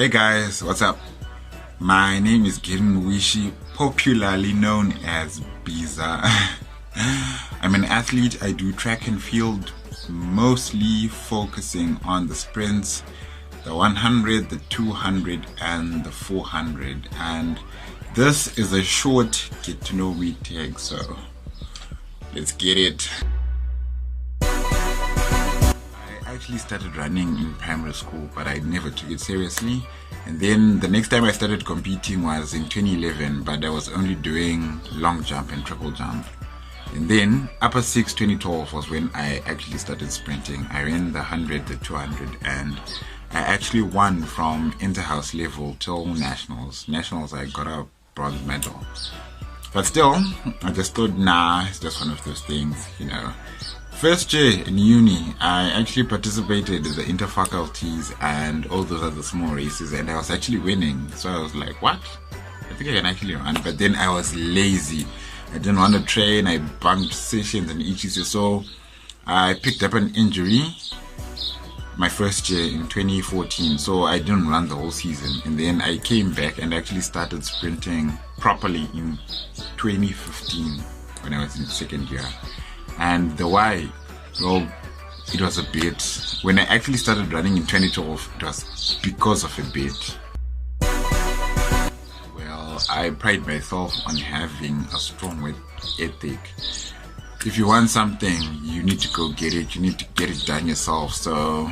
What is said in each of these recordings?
Hey guys, what's up? My name is MWC, popularly known as Bhiza. I'm an athlete. I do track and field, mostly focusing on the sprints, the 100, the 200, and the 400. And this is a short get to know me tag, so let's get it. I actually started running in primary school, but I never took it seriously. And then the next time I started competing was in 2011, but I was only doing long jump and triple jump. And then upper 6 2012 was when I actually started sprinting. I ran the 100, the 200, and I actually won from inter-house level till nationals. Nationals, I got a bronze medal. But still, I just thought, nah, it's just one of those things, you know. First year in uni, I actually participated in the inter-faculties and all those other small races, and I was actually winning. So I was like, what? I think I can actually run. But then I was lazy. I didn't want to train. I bunked sessions and etc. So I picked up an injury my first year in 2014. So I didn't run the whole season. And then I came back and actually started sprinting properly in 2015 when I was in second year. And the why, well, it was a bit. When I actually started running in 2012, it was because of a bit. Well, I pride myself on having a strong work ethic. If you want something, you need to go get it. You need to get it done yourself. So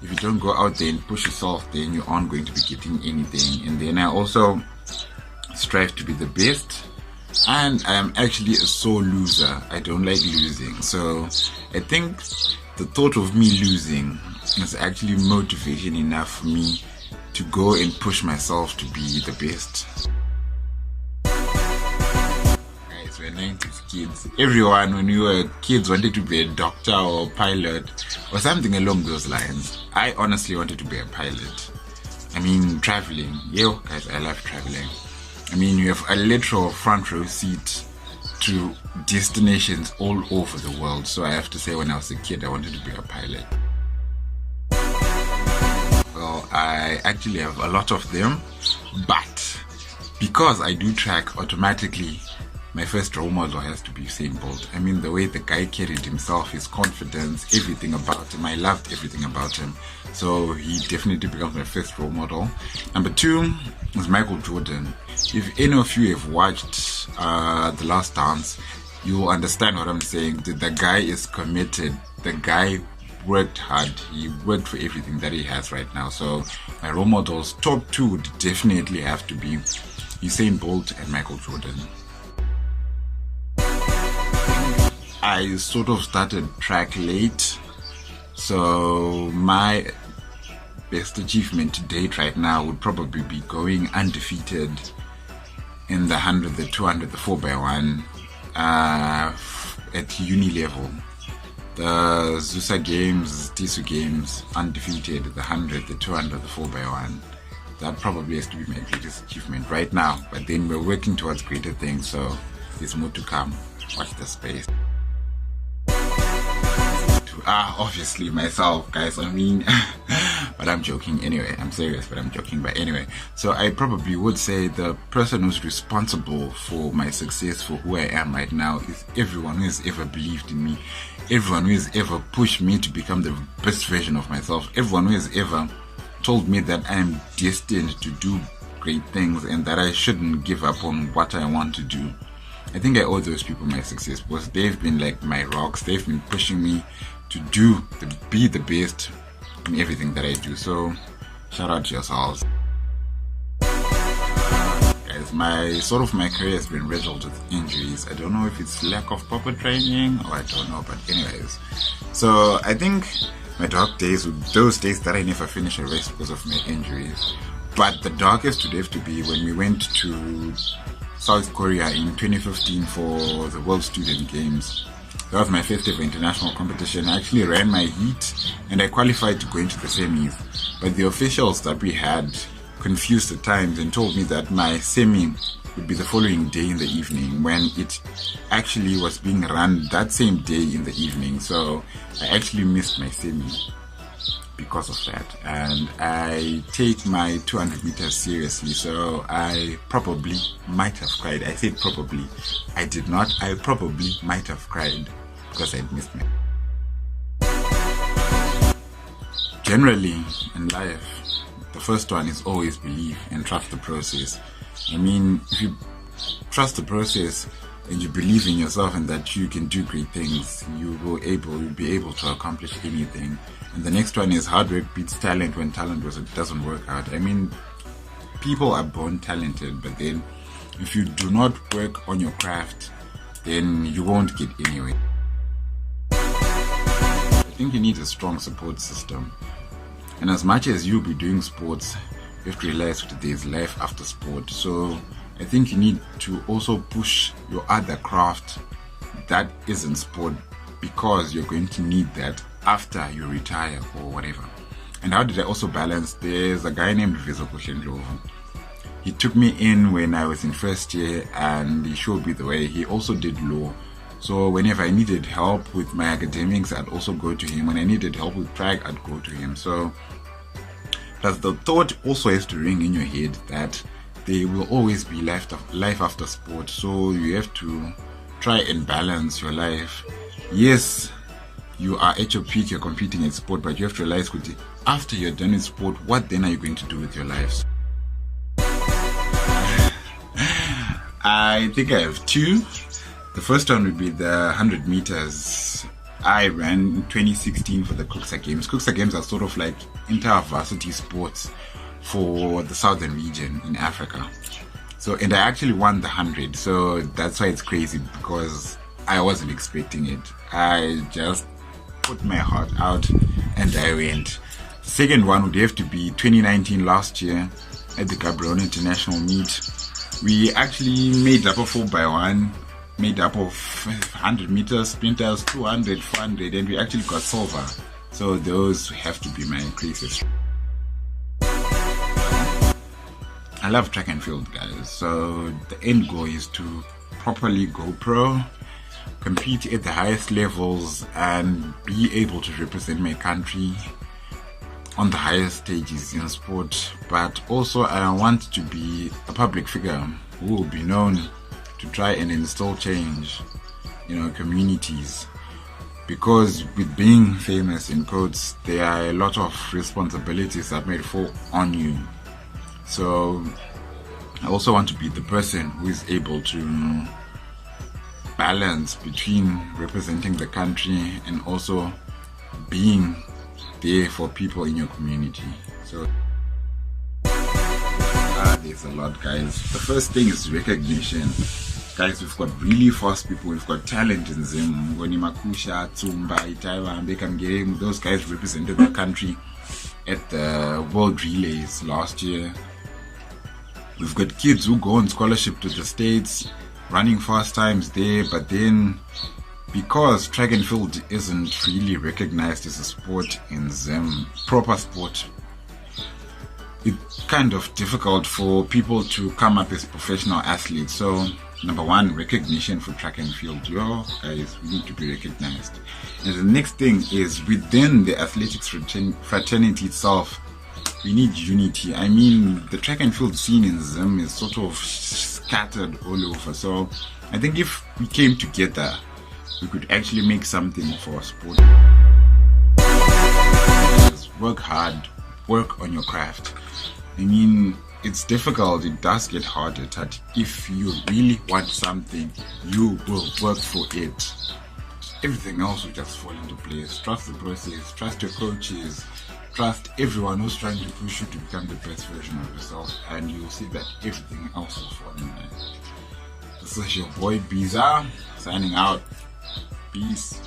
if you don't go out there and push yourself, then you aren't going to be getting anything. And then I also strive to be the best. And I am actually a sore loser. I don't like losing. So I think the thought of me losing is actually motivation enough for me to go and push myself to be the best. Guys, we're 90s kids. Everyone, when we were kids, wanted to be a doctor or a pilot or something along those lines. I honestly wanted to be a pilot. I mean, traveling. Yo, guys, I love traveling. I mean, you have a literal front row seat to destinations all over the world. So I have to say, when I was a kid, I wanted to be a pilot. Well, I actually have a lot of them, but because I do track, automatically my first role model has to be Usain Bolt. I mean, the way the guy carried himself, his confidence, everything about him, I loved everything about him. So he definitely becomes my first role model. Number 2 is Michael Jordan. If any of you have watched The Last Dance, you will understand what I'm saying. The guy is committed. The guy worked hard. He worked for everything that he has right now. So my role models, top 2 would definitely have to be Usain Bolt and Michael Jordan. I sort of started track late, so my best achievement to date right now would probably be going undefeated in the 100, the 200, the 4x1 at uni level. The Zusa Games, Tisu Games, undefeated, the 100, the 200, the 4x1. That probably has to be my greatest achievement right now, but then we're working towards greater things, so there's more to come. Watch the space. Obviously myself, guys. I mean, but I'm joking anyway. I'm serious, but I'm joking. But anyway, so I probably would say the person who's responsible for my success, for who I am right now, is everyone who has ever believed in me, everyone who has ever pushed me to become the best version of myself, everyone who has ever told me that I am destined to do great things and that I shouldn't give up on what I want to do. I think I owe those people my success because they've been like my rocks. They've been pushing me to be the best in everything that I do. So shout out to yourselves. Guys, my career has been riddled with injuries. I don't know if it's lack of proper training or I don't know, but anyways. So I think my dark days were those days that I never finished a race because of my injuries. But the darkest would have to be when we went to South Korea in 2015 for the World Student Games. That was my first ever international competition. I actually ran my heat and I qualified to go into the semis. But the officials that we had confused the times and told me that my semi would be the following day in the evening when it actually was being run that same day in the evening. So I actually missed my semi because of that, and I take my 200 meters seriously. So I probably might have cried. I said probably. I did not. I probably might have cried because I'd missed me. Generally in life, the first one is always believe and trust the process. I mean, if you trust the process and you believe in yourself and that you can do great things, you'll be able to accomplish anything. And the next one is hard work beats talent when talent doesn't work out. I mean, people are born talented, but then if you do not work on your craft, then you won't get anywhere. I think you need a strong support system. And as much as you'll be doing sports, you have to realize that there's life after sport. So I think you need to also push your other craft that isn't sport, because you're going to need that after you retire or whatever. And how did I also balance? There's a guy named Bhiza Interview. He took me in when I was in first year and he showed me the way. He also did law. So whenever I needed help with my academics, I'd also go to him. When I needed help with track, I'd go to him. So plus the thought also has to ring in your head that there will always be life after sport. So you have to try and balance your life. Yes, you are at your peak, you're competing in sport, but you have to realize that after you're done with sport, what then are you going to do with your lives? I think I have two. The first one would be the 100 meters. I ran in 2016 for the Kuksa Games. Kuksa Games are sort of like inter-varsity sports for the southern region in Africa. So, and I actually won the 100. So that's why it's crazy, because I wasn't expecting it. I just put my heart out and I went. Second one would have to be 2019 last year at the Gaborone International Meet. We actually made up a 4x1, made up of 100 meters, sprinters, 200, 400, and we actually got silver. So those have to be my craziest. I love track and field, guys. So the end goal is to properly go pro, compete at the highest levels, and be able to represent my country on the highest stages in sport. But also I want to be a public figure who will be known to try and instill change in our communities, because with being famous in quotes, there are a lot of responsibilities that may fall on you. So I also want to be the person who is able to balance between representing the country and also being there for people in your community. So there's a lot, guys. The first thing is recognition. Guys, we've got really fast people, we've got talent in Zim. Makusha, Tsumba, Itaiwa, Beckham Game, those guys represented the country at the World Relays last year. We've got kids who go on scholarship to the States, running fast times there, but then because track and field isn't really recognized as a sport in Zim, proper sport, it's kind of difficult for people to come up as professional athletes. So number one, recognition for track and field. Yo, guys, we need to be recognized. And the next thing is within the athletics fraternity itself, we need unity. I mean, the track and field scene in Zim is sort of scattered all over. So I think if we came together, we could actually make something for our sport. Just work hard, work on your craft. I mean, it's difficult, it does get harder, but if you really want something, you will work for it. Everything else will just fall into place. Trust the process, trust your coaches, trust everyone who's trying to push you to become the best version of yourself, and you'll see that everything else will fall in line. This is your boy Bhiza, signing out. Peace.